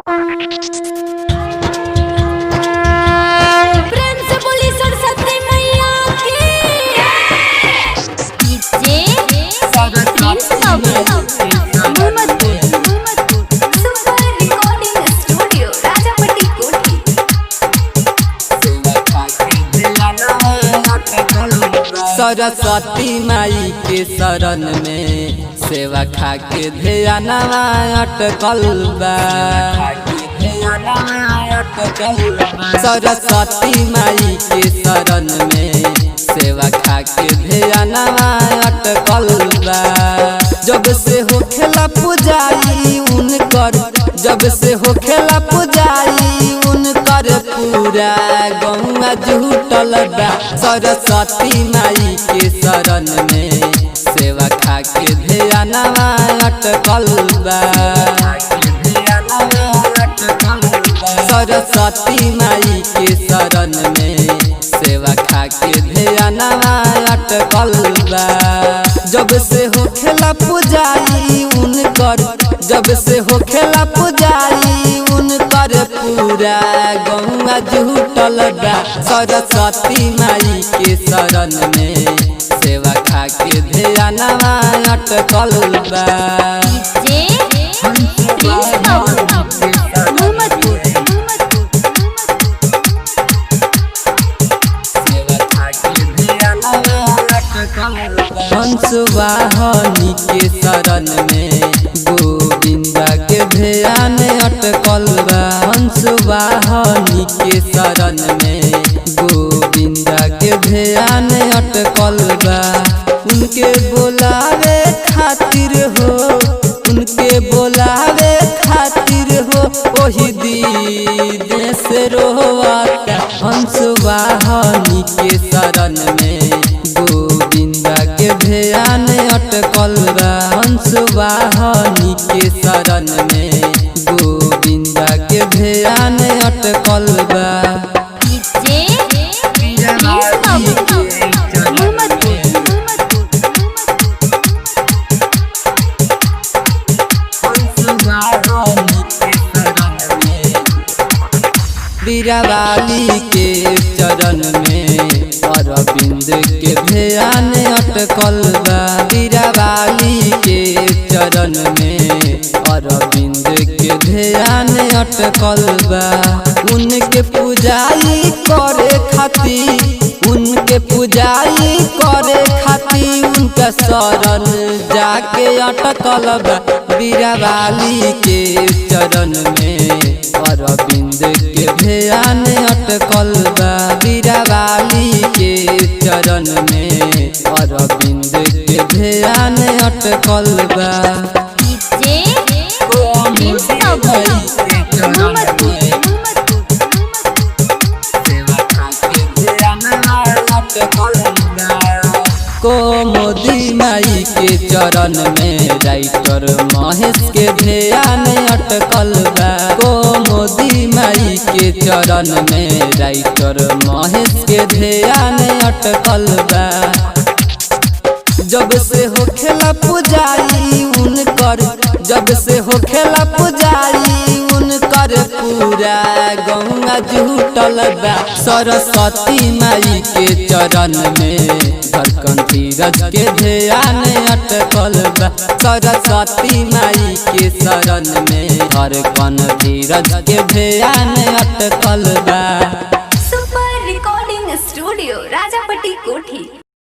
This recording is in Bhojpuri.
प्रेम से बोली सरस्वती मैया की प्रिंस बाबू सुपर रिकॉर्डिंग स्टूडियो राजापट्टी कोठी। सरस्वती माई के शरण में सेवा खाके ध्यानवा अटकल बा। सरस्वती माई के शरण में सेवा खाके ध्यानवा अटकल बा। जब से होखेला पुजाई उनकर, जब से होखेला पुजाई उनकर पूरा गौवा जुटल बा। सरस्वती माई के शरण में सेवा खाके ध्यानवा अटकल बा। सरस्वती माई के शरण में सेवा खाके ध्यानवा अटकल बा। जब से होखेला पुजाई उनकर, जब से होखेला पुजाई उनकर पूरा गौवा जुटल बा। सरस्वती माई के शरण में सेवा खाके ध्यानवा अटकल बा। हंस वाहनी के शरण में गोविंदा के ध्यान अटकल बा। हंस वाहनी के शरण में गोविंदा के ध्यान अटकल बा। उनके बोलावे खातिर हो, उनके बोलावे खातिर हो ओही दीदे से रोवाता। हंस वाहनी के शरण में गोविंदा के ध्यान अटकल बा। हंस वाहनी के शरण में गोविंदा के ध्यान अटकल बा। बीरावाली के चरण में अरविंद के ध्यान अटकल बा। बीरावाली के चरण में अरविंद के ध्यान अटकल बा। उनके पुजाई करे खातिर, उनके पुजाई करे खातिर उनका शरण जाके अटकल बा। बीरावाली के चरण में अरविंद के ध्यान अटकल बा। बीरावाली के चरण में अरविंद के ध्यान अटकल बा। कोमोदी माई के चरण में राइटर महेश के ध्यान अटकल बा। कोमोदी माई के चरण में राइटर महेश के ध्यान अटकल बा। जब से होखेला पुजाई उनकर, जब से होखेला पुजाई उनकर पूरा गौवा जुटल बा। सरस्वती माई के चरण में धड़कन धीरज के ध्यान अटकल बा। सरस्वती माई के शरण में धड़कन धीरज के ध्यान अटकल बा। सुपर रिकॉर्डिंग स्टूडियो राजापट्टी कोठी।